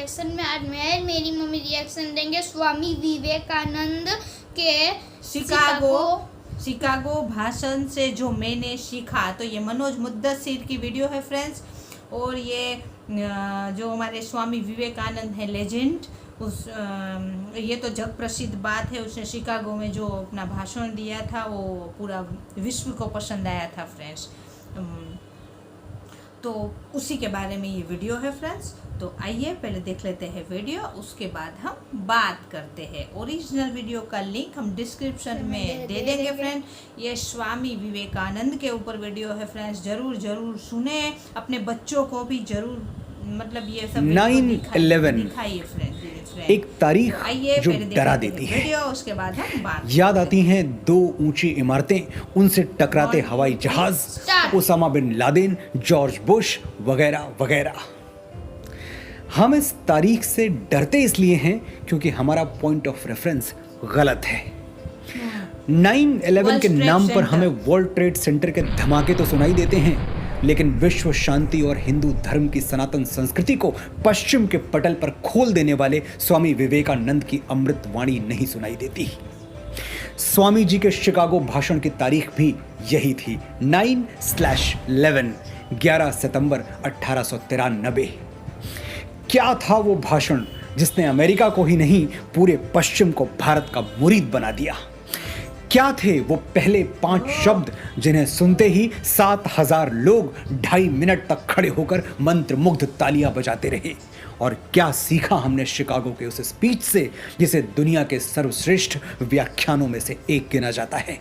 Reaction में। आज मैं मेरी मम्मी रिएक्शन देंगे स्वामी विवेकानंद के शिकागो भाषण से जो मैंने सीखा। तो ये मनोज मुद्दस्सिर की वीडियो है फ्रेंड्स, और ये जो हमारे स्वामी विवेकानंद है लेजेंड, ये तो जग प्रसिद्ध बात है। उसने शिकागो में जो अपना भाषण दिया था वो पूरा विश्व को पसंद आया था फ्रेंड्स। तो उसी के बारे में ये वीडियो है फ्रेंड्स। तो आइए पहले देख लेते हैं वीडियो, उसके बाद हम बात करते हैं। ओरिजिनल वीडियो का लिंक हम डिस्क्रिप्शन में दे देंगे फ्रेंड। ये स्वामी विवेकानंद के ऊपर वीडियो है फ्रेंड्स, जरूर सुने, अपने बच्चों को भी जरूर मतलब ये सब 9/11 दिखाइए फ्रेंड। एक तारीख जो डरा देती है। वीडियो उसके बाद हम बात याद आती हैं 2 ऊंची इमारतें, उनसे टकराते हवाई जहाज, Osama bin Laden, George Bush वगैरह वगैरह। हम इस तारीख से डरते इसलिए हैं क्योंकि हमारा पॉइंट ऑफ रेफरेंस गलत है। 9/11 के नाम पर हमें वर्ल्ड ट्रेड सेंटर के धमाके तो सुनाई देते हैं, लेकिन विश्व शांति और हिंदू धर्म की सनातन संस्कृति को पश्चिम के पटल पर खोल देने वाले स्वामी विवेकानंद की अमृत वाणी नहीं सुनाई देती। स्वामी जी के शिकागो भाषण की तारीख भी यही थी, 9/11, 11 सितंबर 1893। क्या था वो भाषण जिसने अमेरिका को ही नहीं पूरे पश्चिम को भारत का मुरीद बना दिया? क्या थे वो पहले 5 शब्द जिन्हें सुनते ही 7000 लोग 2.5 मिनट तक खड़े होकर मंत्रमुग्ध तालियां बजाते रहे? और क्या सीखा हमने शिकागो के उस स्पीच से जिसे दुनिया के सर्वश्रेष्ठ व्याख्यानों में से एक गिना जाता है?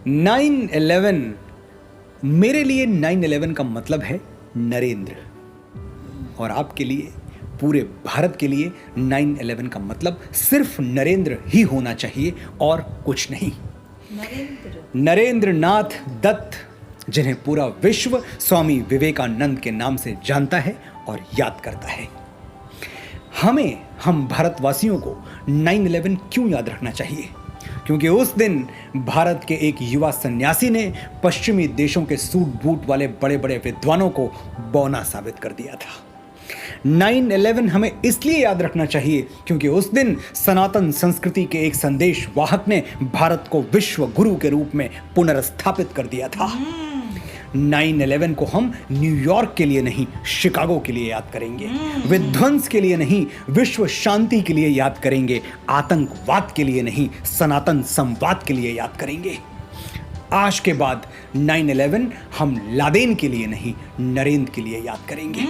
9/11, मेरे लिए 9/11 का मतलब है नरेंद्र, और आपके लिए, पूरे भारत के लिए 9/11 का मतलब सिर्फ नरेंद्र ही होना चाहिए और कुछ नहीं। नरेंद्र नाथ दत्त, जिन्हें पूरा विश्व स्वामी विवेकानंद के नाम से जानता है और याद करता है। हम भारतवासियों को 9/11 क्यों याद रखना चाहिए? क्योंकि उस दिन भारत के एक युवा सन्यासी ने पश्चिमी देशों के सूट बूट वाले बड़े बड़े विद्वानों को बौना साबित कर दिया था। 9/11 हमें इसलिए याद रखना चाहिए क्योंकि उस दिन सनातन संस्कृति के एक संदेश वाहक ने भारत को विश्व गुरु के रूप में पुनर्स्थापित कर दिया था। 9/11 को हम न्यूयॉर्क के लिए नहीं, शिकागो के लिए याद करेंगे। विध्वंस के लिए नहीं, विश्व शांति के लिए याद करेंगे। आतंकवाद के लिए नहीं, सनातन संवाद के लिए याद करेंगे। आज के बाद 9/11 हम लादेन के लिए नहीं, नरेंद्र के लिए याद करेंगे।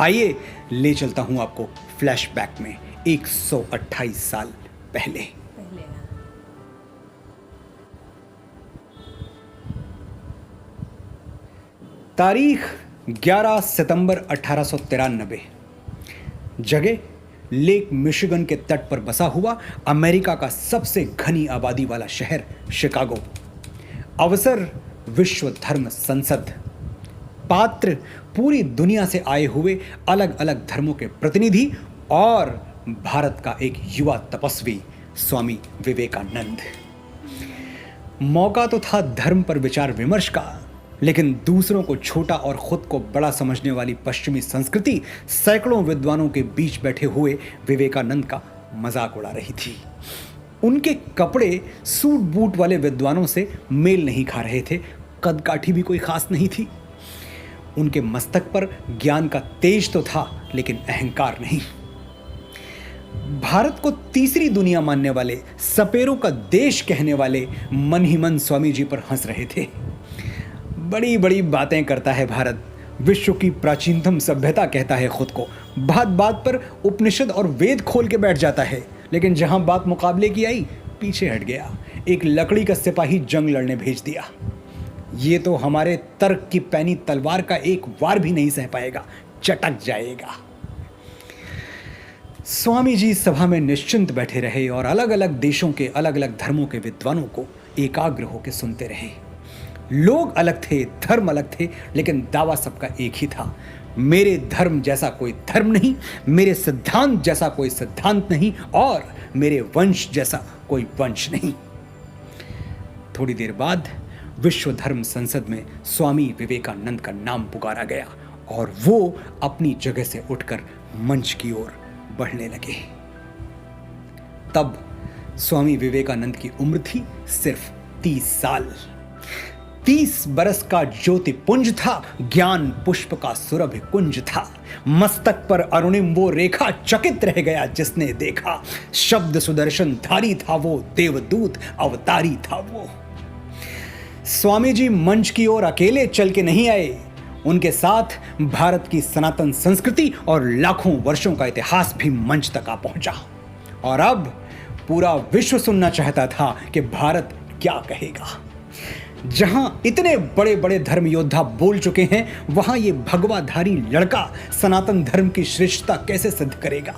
आइए ले चलता हूं आपको फ्लैशबैक में 128 साल पहले। तारीख 11 सितंबर 1893। जगह लेक मिशिगन के तट पर बसा हुआ अमेरिका का सबसे घनी आबादी वाला शहर शिकागो। अवसर विश्व धर्म संसद। पात्र पूरी दुनिया से आए हुए अलग अलग धर्मों के प्रतिनिधि और भारत का एक युवा तपस्वी स्वामी विवेकानंद। मौका तो था धर्म पर विचार विमर्श का, लेकिन दूसरों को छोटा और खुद को बड़ा समझने वाली पश्चिमी संस्कृति सैकड़ों विद्वानों के बीच बैठे हुए विवेकानंद का मजाक उड़ा रही थी। उनके कपड़े सूट बूट वाले विद्वानों से मेल नहीं खा रहे थे, कदकाठी भी कोई खास नहीं थी। उनके मस्तक पर ज्ञान का तेज तो था, लेकिन अहंकार नहीं। भारत को तीसरी दुनिया मानने वाले, सपेरों का देश कहने वाले मन ही मन स्वामी जी पर हंस रहे थे। बड़ी बड़ी बातें करता है भारत, विश्व की प्राचीनतम सभ्यता कहता है खुद को। बात बात पर उपनिषद और वेद खोल के बैठ जाता है, लेकिन जहां बात मुकाबले की आई, पीछे हट गया। एक लकड़ी का सिपाही जंग लड़ने भेज दिया। ये तो हमारे तर्क की पैनी तलवार का एक वार भी नहीं सह पाएगा, चटक जाएगा। स्वामी जी सभा में निश्चिंत बैठे रहे और अलग अलग देशों के अलग अलग धर्मों के विद्वानों को एकाग्र होकर सुनते रहे। लोग अलग थे, धर्म अलग थे, लेकिन दावा सबका एक ही था, मेरे धर्म जैसा कोई धर्म नहीं, मेरे सिद्धांत जैसा कोई सिद्धांत नहीं, और मेरे वंश जैसा कोई वंश नहीं। थोड़ी देर बाद विश्व धर्म संसद में स्वामी विवेकानंद का नाम पुकारा गया और वो अपनी जगह से उठकर मंच की ओर बढ़ने लगे। तब स्वामी विवेकानंद की उम्र थी सिर्फ 30 साल। 30 बरस का ज्योतिपुंज था, ज्ञान पुष्प का सुरभि कुंज था। मस्तक पर अरुणिम वो रेखा, चकित रह गया जिसने देखा। शब्द सुदर्शन धारी था वो, देवदूत अवतारी था वो। स्वामी जी मंच की ओर अकेले चल के नहीं आए, उनके साथ भारत की सनातन संस्कृति और लाखों वर्षों का इतिहास भी मंच तक आ पहुंचा। और अब पूरा विश्व सुनना चाहता था कि भारत क्या कहेगा। जहां इतने बड़े बड़े धर्म योद्धा बोल चुके हैं, वहां ये भगवाधारी लड़का सनातन धर्म की श्रेष्ठता कैसे सिद्ध करेगा।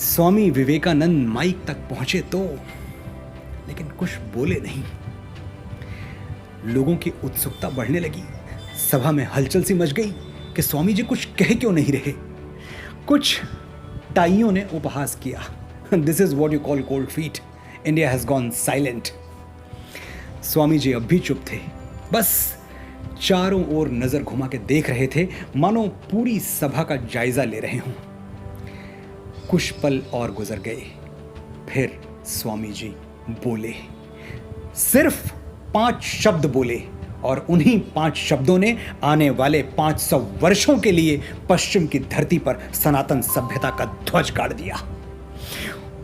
स्वामी विवेकानंद माइक तक पहुंचे तो, लेकिन कुछ बोले नहीं। लोगों की उत्सुकता बढ़ने लगी। सभा में हलचल सी मच गई कि स्वामी जी कुछ कह क्यों नहीं रहे। कुछ टाइयों ने उपहास किया, this is what you call cold feet, India has gone silent. Swami ji अब भी चुप थे, बस चारों ओर नजर घुमा के देख रहे थे, मानो पूरी सभा का जायजा ले रहे हों। कुछ पल और गुजर गए, फिर स्वामी जी बोले। सिर्फ 5 शब्द बोले, और उन्हीं 5 शब्दों ने आने वाले 500 वर्षों के लिए पश्चिम की धरती पर सनातन सभ्यता का ध्वज गाड़ दिया।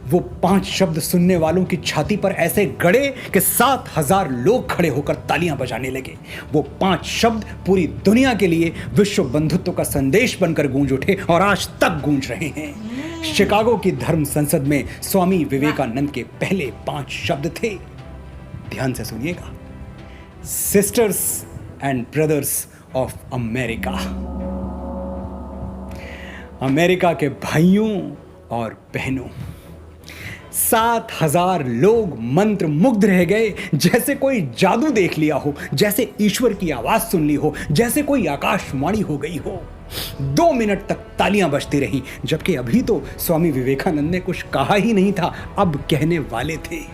वो 5 शब्द सुनने वालों की छाती पर ऐसे गड़े कि 7000 लोग खड़े होकर तालियां बजाने लगे। वो 5 शब्द पूरी दुनिया के लिए विश्व बंधुत्व का संदेश बनकर गूंज उठे और आज तक गूंज रहे हैं। शिकागो की धर्म संसद में स्वामी विवेकानंद के पहले 5 शब्द थे, ध्यान से सुनिएगा। Sisters and brothers of America. America के भाइयों और बहनों। 7000 लोग मंत्र मुग्ध रह गए, जैसे कोई जादू देख लिया हो, जैसे ईश्वर की आवाज सुन ली हो, जैसे कोई आकाशवाणी हो गई हो। 2 मिनट तक तालियां बजती रहीं, जबकि अभी तो स्वामी विवेकानंद ने कुछ कहा ही नहीं था, अब कहने वाले थे।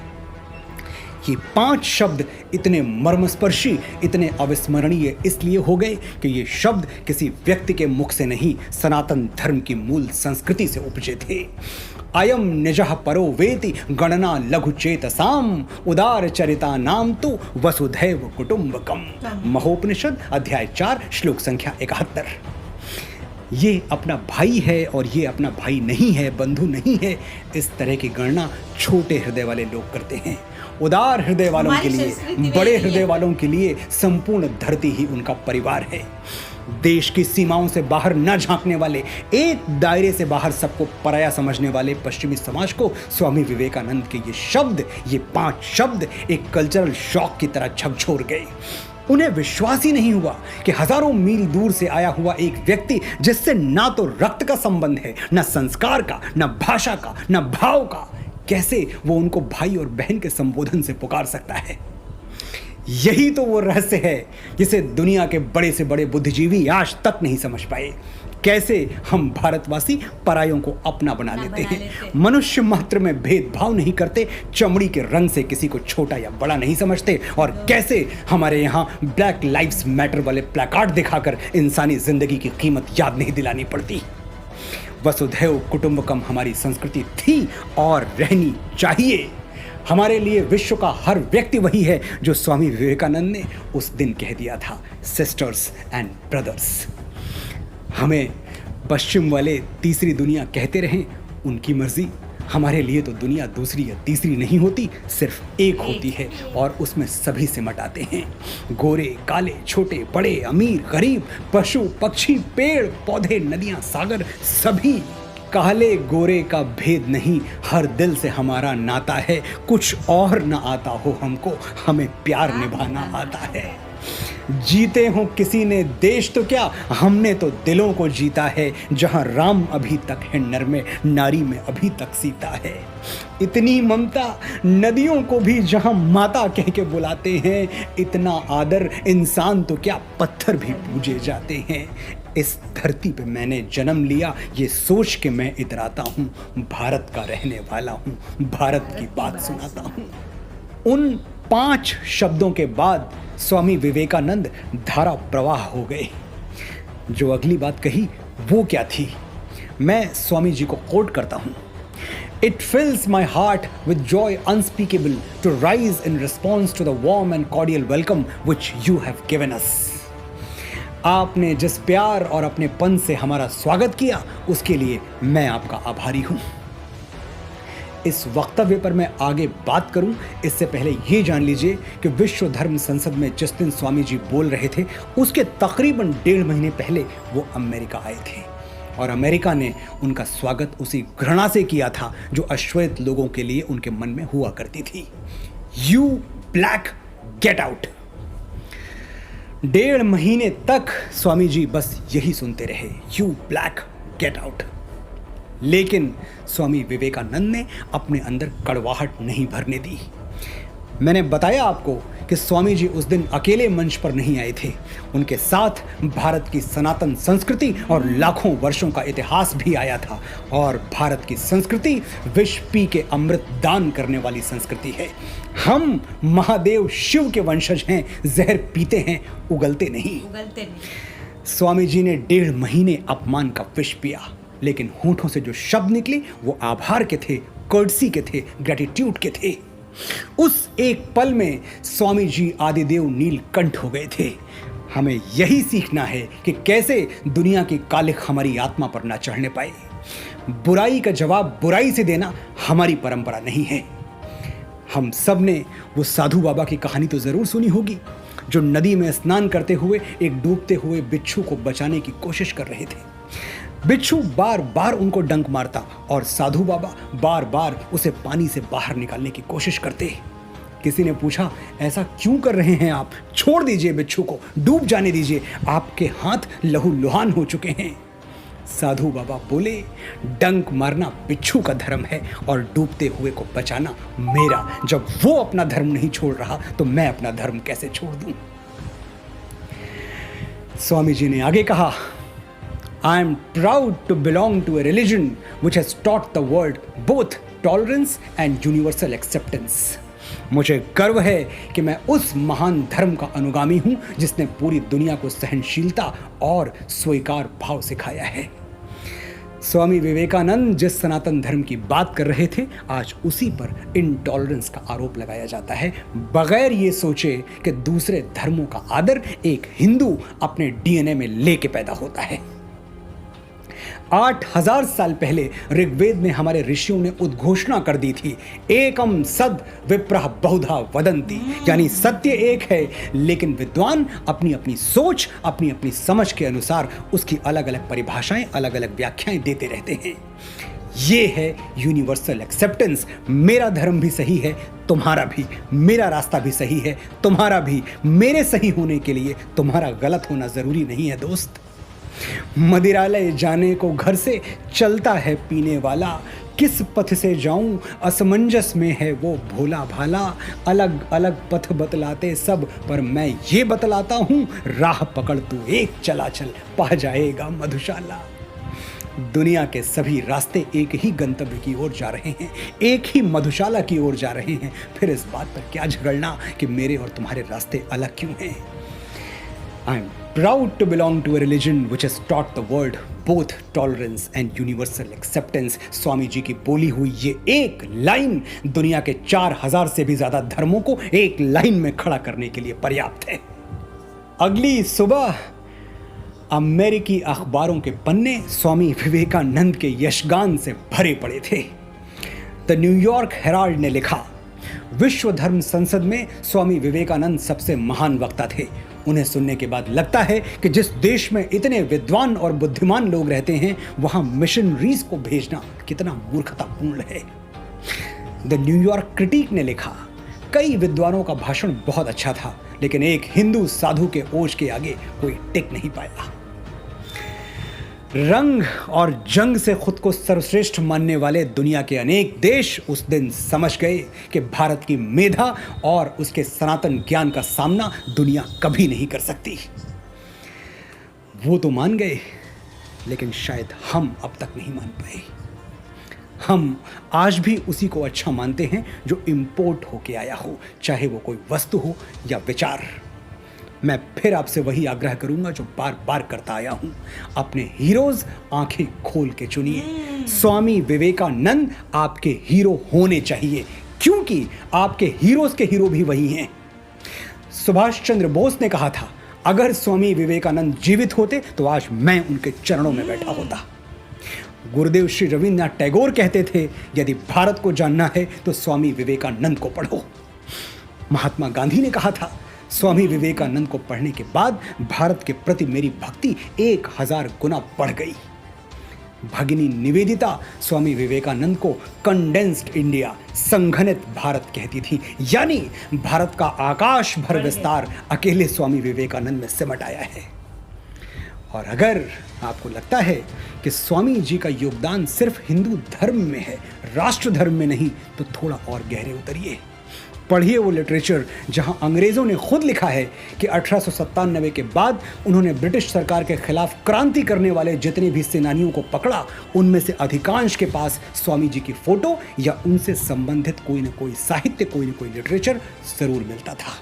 ये 5 शब्द इतने मर्मस्पर्शी, इतने अविस्मरणीय इसलिए हो गए कि ये शब्द किसी व्यक्ति के मुख से नहीं, सनातन धर्म की मूल संस्कृति से उपजे थे। अयम निजः परो वेति गणना लघु चेतसाम, उदार चरिता नाम तो वसुधैव कुटुंबकम। महोपनिषद अध्याय 4 श्लोक संख्या 71। ये अपना भाई है और ये अपना भाई नहीं है, बंधु नहीं है, इस तरह की गणना छोटे हृदय वाले लोग करते हैं। उदार हृदय वालों के लिए, बड़े हृदय वालों के लिए संपूर्ण धरती ही उनका परिवार है। देश की सीमाओं से बाहर न झांकने वाले, एक दायरे से बाहर सबको पराया समझने वाले पश्चिमी समाज को स्वामी विवेकानंद के ये शब्द, ये 5 शब्द एक कल्चरल शॉक की तरह झकझोर गए। उन्हें विश्वास ही नहीं हुआ कि हजारों मील दूर से आया हुआ एक व्यक्ति, जिससे ना तो रक्त का संबंध है, ना संस्कार का, ना भाषा का, ना भाव का, कैसे वो उनको भाई और बहन के संबोधन से पुकार सकता है। यही तो वो रहस्य है जिसे दुनिया के बड़े से बड़े बुद्धिजीवी आज तक नहीं समझ पाए। कैसे हम भारतवासी परायों को अपना बना लेते हैं, मनुष्य मात्र में भेदभाव नहीं करते, चमड़ी के रंग से किसी को छोटा या बड़ा नहीं समझते, और कैसे हमारे यहाँ ब्लैक लाइव्स मैटर वाले प्लैकार्ड दिखाकर इंसानी जिंदगी की कीमत याद नहीं दिलानी पड़ती। वसुधैव कुटुंबकम हमारी संस्कृति थी और रहनी चाहिए। हमारे लिए विश्व का हर व्यक्ति वही है जो स्वामी विवेकानंद ने उस दिन कह दिया था, सिस्टर्स एंड ब्रदर्स। हमें पश्चिम वाले तीसरी दुनिया कहते रहें, उनकी मर्जी। हमारे लिए तो दुनिया दूसरी या तीसरी नहीं होती, सिर्फ एक होती है, और उसमें सभी सिमट आते हैं। गोरे काले, छोटे बड़े, अमीर गरीब, पशु पक्षी, पेड़ पौधे, नदियां सागर, सभी। काले गोरे का भेद नहीं, हर दिल से हमारा नाता है। कुछ और न आता हो हमको, हमें प्यार निभाना आता है। जीते हो किसी ने देश तो क्या, हमने तो दिलों को जीता है। जहां राम अभी तक है नर में, नारी में अभी तक सीता है। इतनी ममता, नदियों को भी जहां माता कह के बुलाते हैं। इतना आदर, इंसान तो क्या पत्थर भी पूजे जाते हैं। इस धरती पे मैंने जन्म लिया, ये सोच के मैं इतराता हूँ, भारत का रहने वाला हूँ, भारत की बात सुनाता हूँ। उन 5 शब्दों के बाद स्वामी विवेकानंद धारा प्रवाह हो गए। जो अगली बात कही वो क्या थी, मैं स्वामी जी को कोट करता हूँ, It fills my heart with joy unspeakable to rise in response to the warm and cordial welcome which you have given us. आपने जिस प्यार और अपने पन से हमारा स्वागत किया उसके लिए मैं आपका आभारी हूँ। इस वक्तव्य पर मैं आगे बात करूं इससे पहले ये जान लीजिए कि विश्व धर्म संसद में जिस दिन स्वामी जी बोल रहे थे उसके तकरीबन 1.5 महीने पहले वो अमेरिका आए थे और अमेरिका ने उनका स्वागत उसी घृणा से किया था जो अश्वेत लोगों के लिए उनके मन में हुआ करती थी। You black get out. 1.5 महीने तक स्वामी जी बस यही सुनते रहे, यू ब्लैक गेट आउट। लेकिन स्वामी विवेकानंद ने अपने अंदर कड़वाहट नहीं भरने दी। मैंने बताया आपको कि स्वामी जी उस दिन अकेले मंच पर नहीं आए थे, उनके साथ भारत की सनातन संस्कृति और लाखों वर्षों का इतिहास भी आया था। और भारत की संस्कृति विष पी के अमृत दान करने वाली संस्कृति है। हम महादेव शिव के वंशज हैं, जहर पीते हैं, उगलते नहीं। स्वामी जी ने 1.5 महीने अपमान का विष पिया, लेकिन होठों से जो शब्द निकले वो आभार के थे, कर्टसी के थे, ग्रेटिट्यूड के थे। उस एक पल में स्वामी जी आदिदेव नीलकंठ हो गए थे। हमें यही सीखना है कि कैसे दुनिया की कालिख हमारी आत्मा पर ना चढ़ने पाए। बुराई का जवाब बुराई से देना हमारी परंपरा नहीं है। हम सब ने वो साधु बाबा की कहानी तो जरूर सुनी होगी, जो नदी में स्नान करते हुए एक डूबते हुए बिच्छू को बचाने की कोशिश कर रहे थे। बिच्छू बार बार उनको डंक मारता और साधु बाबा बार बार उसे पानी से बाहर निकालने की कोशिश करते। किसी ने पूछा, ऐसा क्यों कर रहे हैं आप? छोड़ दीजिए बिच्छू को, डूब जाने दीजिए, आपके हाथ लहूलुहान हो चुके हैं। साधु बाबा बोले, डंक मारना बिच्छू का धर्म है और डूबते हुए को बचाना मेरा। जब वो अपना धर्म नहीं छोड़ रहा तो मैं अपना धर्म कैसे छोड़ दूं? स्वामी जी ने आगे कहा, I am proud to belong to a religion which has taught the world both tolerance and universal acceptance. मुझे गर्व है कि मैं उस महान धर्म का अनुगामी हूं जिसने पूरी दुनिया को सहनशीलता और स्वीकार भाव सिखाया है। स्वामी विवेकानंद जिस सनातन धर्म की बात कर रहे थे, आज उसी पर इंटॉलरेंस का आरोप लगाया जाता है, बगैर ये सोचे कि दूसरे धर्मों का आदर एक हिंदू अपने डीएनए में लेके पैदा होता है। 8000 साल पहले ऋग्वेद में हमारे ऋषियों ने उद्घोषणा कर दी थी, एकम सद विप्रः बहुधा वदन्ति, यानी सत्य एक है लेकिन विद्वान अपनी अपनी सोच, अपनी अपनी समझ के अनुसार उसकी अलग अलग परिभाषाएं, अलग अलग व्याख्याएं देते रहते हैं। ये है यूनिवर्सल एक्सेप्टेंस। मेरा धर्म भी सही है, तुम्हारा भी, मेरा रास्ता भी सही है, तुम्हारा भी। मेरे सही होने के लिए तुम्हारा गलत होना जरूरी नहीं है दोस्त। मदिरालय जाने को घर से चलता है पीने वाला, किस पथ से जाऊं असमंजस में है वो भोला भाला। अलग अलग पथ बतलाते सब, पर मैं ये बतलाता हूं, राह पकड़ तू एक चला चल, पा जाएगा मधुशाला। दुनिया के सभी रास्ते एक ही गंतव्य की ओर जा रहे हैं, एक ही मधुशाला की ओर जा रहे हैं। फिर इस बात पर क्या झगड़ना कि मेरे और तुम्हारे रास्ते अलग क्यों हैं। I am proud to belong to a religion which has taught the world both tolerance and universal acceptance. Swami ji की बोली हुई ये एक लाइन दुनिया के 4000 से भी ज्यादा धर्मों को एक लाइन में खड़ा करने के लिए पर्याप्त है। अगली सुबह अमेरिकी अखबारों के पन्ने स्वामी विवेकानंद के यशगान से भरे पड़े थे। द न्यूयॉर्क हेराल्ड ने लिखा, विश्व धर्म संसद में स्वामी विवेकानंद सबसे महान वक्ता थे। उन्हें सुनने के बाद लगता है कि जिस देश में इतने विद्वान और बुद्धिमान लोग रहते हैं वहां मिशनरीज को भेजना कितना मूर्खतापूर्ण है। द न्यूयॉर्क क्रिटिक ने लिखा, कई विद्वानों का भाषण बहुत अच्छा था लेकिन एक हिंदू साधु के ओज के आगे कोई टिक नहीं पाया। रंग और जंग से खुद को सर्वश्रेष्ठ मानने वाले दुनिया के अनेक देश उस दिन समझ गए कि भारत की मेधा और उसके सनातन ज्ञान का सामना दुनिया कभी नहीं कर सकती। वो तो मान गए लेकिन शायद हम अब तक नहीं मान पाए। हम आज भी उसी को अच्छा मानते हैं जो इंपोर्ट होके आया हो, चाहे वो कोई वस्तु हो या विचार। मैं फिर आपसे वही आग्रह करूंगा जो बार बार करता आया हूं, अपने हीरोज आंखें खोल के चुनिए। स्वामी विवेकानंद आपके हीरो होने चाहिए, क्योंकि आपके हीरोज के हीरो भी वही हैं। सुभाष चंद्र बोस ने कहा था, अगर स्वामी विवेकानंद जीवित होते तो आज मैं उनके चरणों में बैठा होता। गुरुदेव श्री रविन्द्रनाथ टैगोर कहते थे, यदि भारत को जानना है तो स्वामी विवेकानंद को पढ़ो। महात्मा गांधी ने कहा था, स्वामी विवेकानंद को पढ़ने के बाद भारत के प्रति मेरी भक्ति 1000 गुना बढ़ गई। भगिनी निवेदिता स्वामी विवेकानंद को कंडेंस्ड इंडिया, संघनित भारत कहती थी, यानी भारत का आकाश भर विस्तार अकेले स्वामी विवेकानंद में सिमट आया है। और अगर आपको लगता है कि स्वामी जी का योगदान सिर्फ हिंदू धर्म में है, राष्ट्र धर्म में नहीं, तो थोड़ा और गहरे उतरिए। पढ़िए वो लिटरेचर जहां अंग्रेज़ों ने खुद लिखा है कि 1897 के बाद उन्होंने ब्रिटिश सरकार के खिलाफ क्रांति करने वाले जितने भी सेनानियों को पकड़ा, उनमें से अधिकांश के पास स्वामी जी की फोटो या उनसे संबंधित कोई न कोई साहित्य, कोई न कोई लिटरेचर ज़रूर मिलता था।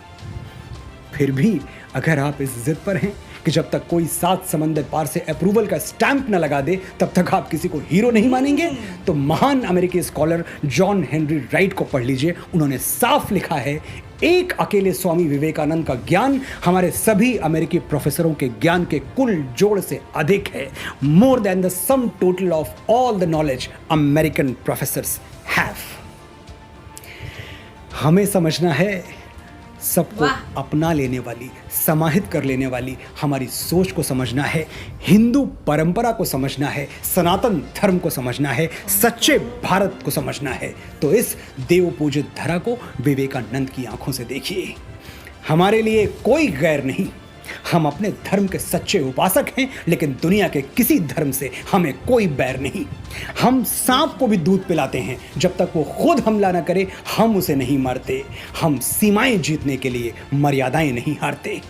फिर भी अगर आप इस जिद पर हैं कि जब तक कोई 7 समंदर पार से अप्रूवल का स्टैंप न लगा दे तब तक आप किसी को हीरो नहीं मानेंगे, तो महान अमेरिकी स्कॉलर जॉन हेनरी राइट को पढ़ लीजिए। उन्होंने साफ लिखा है, एक अकेले स्वामी विवेकानंद का ज्ञान हमारे सभी अमेरिकी प्रोफेसरों के ज्ञान के कुल जोड़ से अधिक है, more than the sum total of all the knowledge American professors have. हमें समझना है सबको अपना लेने वाली, समाहित कर लेने वाली हमारी सोच को समझना है, हिंदू परंपरा को समझना है, सनातन धर्म को समझना है, सच्चे भारत को समझना है। तो इस देव पूजित धरा को विवेकानंद की आंखों से देखिए। हमारे लिए कोई गैर नहीं, हम अपने धर्म के सच्चे उपासक हैं, लेकिन दुनिया के किसी धर्म से हमें कोई बैर नहीं। हम सांप को भी दूध पिलाते हैं, जब तक वो खुद हमला न करे हम उसे नहीं मारते। हम सीमाएं जीतने के लिए मर्यादाएं नहीं हारते।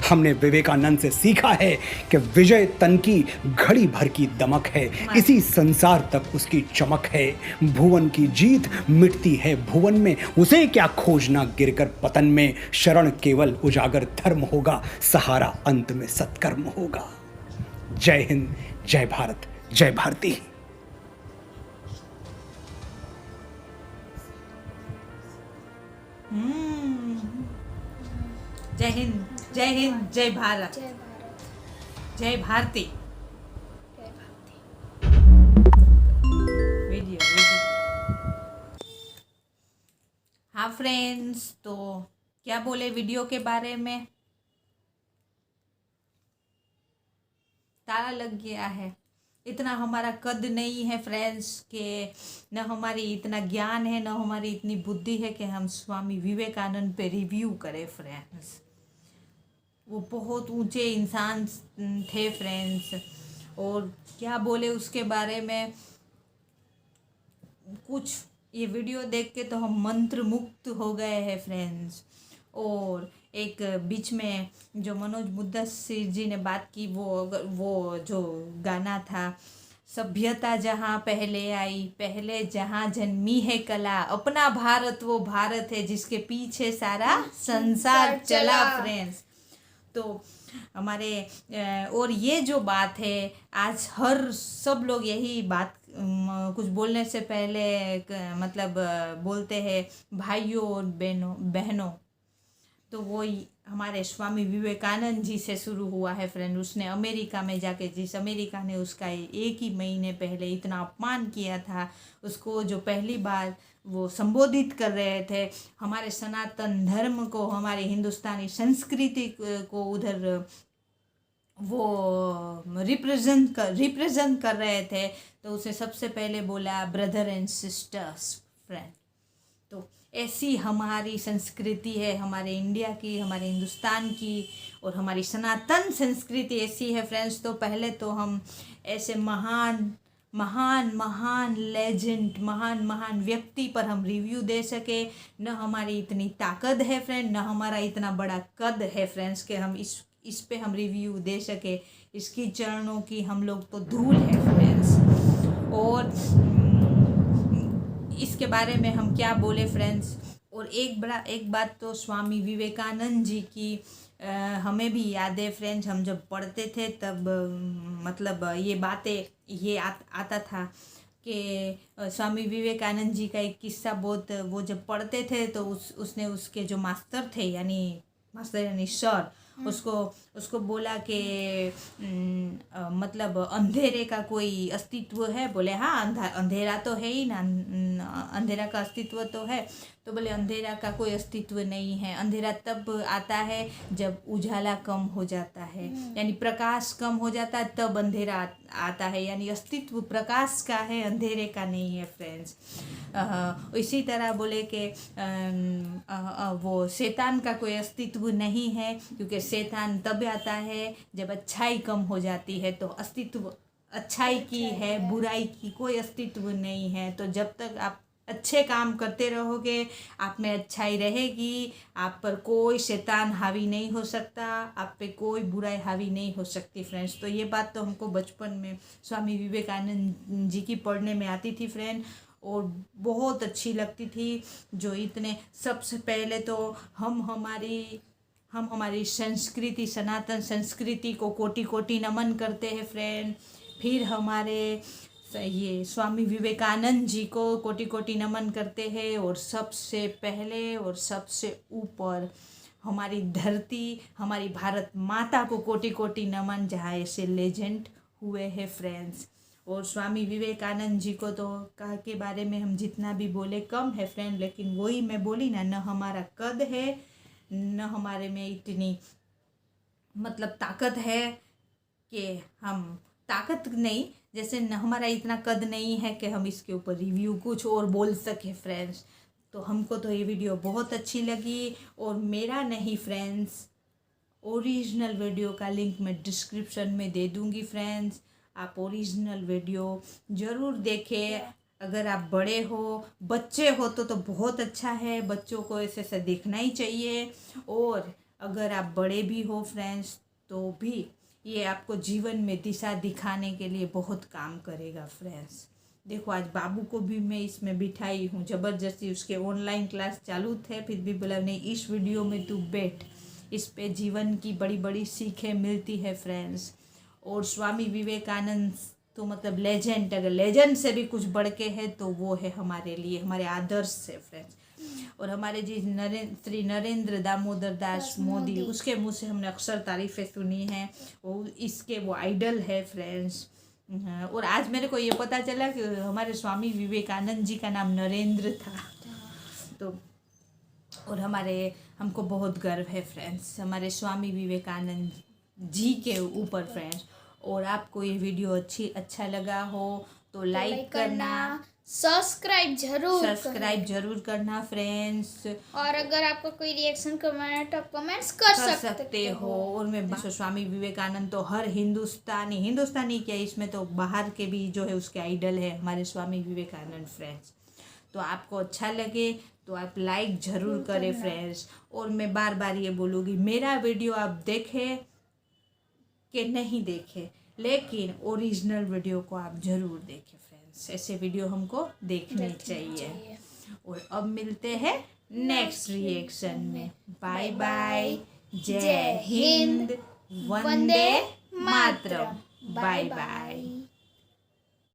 हमने विवेकानंद से सीखा है कि विजय तन की घड़ी भर की दमक है, इसी संसार तक उसकी चमक है। भुवन की जीत मिटती है भुवन में, उसे क्या खोजना गिरकर पतन में। शरण केवल उजागर धर्म होगा, सहारा अंत में सत्कर्म होगा। जय हिंद, जय भारत, जय भारती। जय हिंद, जय हिंद, जय भारत, जय भारत, जय भारती। जय भारती। वीडियो हाँ फ्रेंड्स, तो क्या बोले वीडियो के बारे में? ताला लग गया है। इतना हमारा कद नहीं है फ्रेंड्स कि न हमारी इतना ज्ञान है, न हमारी इतनी बुद्धि है कि हम स्वामी विवेकानंद पे रिव्यू करें फ्रेंड्स। वो बहुत ऊंचे इंसान थे फ्रेंड्स, और क्या बोले उसके बारे में कुछ, ये वीडियो देख के तो हम मंत्र मुक्त हो गए हैं फ्रेंड्स। और एक बीच में जो मनोज मुद्दस्सिर जी ने बात की, वो जो गाना था, सभ्यता जहाँ पहले आई, पहले जहाँ जन्मी है कला, अपना भारत वो भारत है जिसके पीछे सारा संसार चला फ्रेंड्स। तो हमारे और ये जो बात है आज हर सब लोग यही बात कुछ बोलने से पहले मतलब बोलते हैं भाइयों और बहनों, तो वो हमारे स्वामी विवेकानंद जी से शुरू हुआ है फ्रेंड। उसने अमेरिका में जाके, जिस अमेरिका ने उसका 1 ही महीने पहले इतना अपमान किया था, उसको जो पहली बार वो संबोधित कर रहे थे, हमारे सनातन धर्म को, हमारे हिंदुस्तानी संस्कृति को उधर वो रिप्रेजेंट कर रहे थे, तो उसे सबसे पहले बोला ब्रदर एंड सिस्टर्स फ्रेंड। तो ऐसी हमारी संस्कृति है, हमारे इंडिया की, हमारे हिंदुस्तान की, और हमारी सनातन संस्कृति ऐसी है फ्रेंड्स। तो पहले तो हम ऐसे महान लेजेंड, महान व्यक्ति पर हम रिव्यू दे सके, न हमारी इतनी ताकत है फ्रेंड, न हमारा इतना बड़ा कद है फ्रेंड्स कि हम इस पे हम रिव्यू दे सके। इसकी चरणों की हम लोग तो धूल है फ्रेंड्स। और इसके बारे में हम क्या बोले फ्रेंड्स। और एक बात तो स्वामी विवेकानंद जी की हमें भी याद है फ्रेंड्स, हम जब पढ़ते थे तब मतलब ये बातें ये आता था कि स्वामी विवेकानंद जी का एक किस्सा बहुत, वो जब पढ़ते थे तो उसने उसके जो मास्टर थे यानी सर उसको बोला कि मतलब अंधेरे का कोई अस्तित्व है। बोले हाँ, अंधेरा तो है ही ना, अंधेरा का अस्तित्व तो है। तो बोले अंधेरा का कोई अस्तित्व नहीं है, अंधेरा तब आता है जब उजाला कम हो जाता है, यानी प्रकाश कम हो जाता है तब अंधेरा आता है, यानी अस्तित्व प्रकाश का है, अंधेरे का नहीं है फ्रेंड्स। इसी तरह बोले कि वो शैतान का कोई अस्तित्व नहीं है, क्योंकि शैतान तब आता है जब अच्छाई कम हो जाती है। तो अस्तित्व अच्छाई की है, बुराई की कोई अस्तित्व नहीं है। तो जब तक आप अच्छे काम करते रहोगे, आप में अच्छाई रहेगी, आप पर कोई शैतान हावी नहीं हो सकता, आप पे कोई बुराई हावी नहीं हो सकती फ्रेंड्स। तो ये बात तो हमको बचपन में स्वामी विवेकानंद जी की पढ़ने में आती थी फ्रेंड, और बहुत अच्छी लगती थी। जो इतने सबसे पहले तो हम हमारी संस्कृति, सनातन संस्कृति को कोटि कोटि नमन करते हैं फ्रेंड। फिर हमारे ये स्वामी विवेकानंद जी को कोटि कोटि नमन करते हैं, और सबसे पहले और सबसे ऊपर हमारी धरती, हमारी भारत माता को कोटि कोटि नमन, जहाँ ऐसे लेजेंड हुए हैं फ्रेंड्स। और स्वामी विवेकानंद जी को तो के बारे में हम जितना भी बोले कम है फ्रेंड, लेकिन वही मैं बोली ना, न हमारा कद है, न हमारे में इतनी मतलब ताकत है कि हम ताकत नहीं, जैसे न हमारा इतना कद नहीं है कि हम इसके ऊपर रिव्यू कुछ और बोल सके फ्रेंड्स। तो हमको तो ये वीडियो बहुत अच्छी लगी, और मेरा नहीं फ्रेंड्स, ओरिजिनल वीडियो का लिंक मैं डिस्क्रिप्शन में दे दूँगी फ्रेंड्स। आप ओरिजिनल वीडियो ज़रूर देखें। अगर आप बड़े हो, बच्चे हो तो बहुत अच्छा है, बच्चों को ऐसे देखना ही चाहिए। और अगर आप बड़े भी हो फ्रेंड्स तो भी ये आपको जीवन में दिशा दिखाने के लिए बहुत काम करेगा फ्रेंड्स। देखो आज बाबू को भी मैं इसमें बिठाई हूँ ज़बरदस्ती, उसके ऑनलाइन क्लास चालू थे, फिर भी बोला नहीं इस वीडियो में तू बैठ, इस पे जीवन की बड़ी बड़ी सीखें मिलती है फ्रेंड्स। और स्वामी विवेकानंद तो मतलब लेजेंड, अगर लेजेंड से भी कुछ बढ़ के है तो वो है हमारे लिए, हमारे आदर्श है फ्रेंड्स। और हमारे जी श्री नरेंद्र दामोदर दास मोदी, उसके मुँह से हमने अक्सर तारीफ़ें सुनी हैं, और इसके वो आइडल है फ्रेंड्स। और आज मेरे को ये पता चला कि हमारे स्वामी विवेकानंद जी का नाम नरेंद्र था। तो और हमको बहुत गर्व है फ्रेंड्स हमारे स्वामी विवेकानंद जी के ऊपर फ्रेंड्स। और आपको ये वीडियो अच्छा लगा हो तो लाइक करना, सब्सक्राइब जरूर करना फ्रेंड्स। और अगर आपको कोई रिएक्शन करना है तो आप कमेंट्स कर सकते हो। और मैं स्वामी विवेकानंद तो हर हिंदुस्तानी क्या, इसमें तो बाहर के भी जो है उसके आइडल है हमारे स्वामी विवेकानंद फ्रेंड्स। तो आपको अच्छा लगे तो आप लाइक ज़रूर करें फ्रेंड्स। और मैं बार बार ये बोलूँगी, मेरा वीडियो आप देखें कि नहीं देखें, लेकिन ओरिजिनल वीडियो को आप ज़रूर देखें फ्रेंड्स। ऐसे वीडियो हमको देखने चाहिए। और अब मिलते हैं नेक्स्ट रिएक्शन में। बाय बाय, जय हिंद, वंदे मातरम, बाय बाय।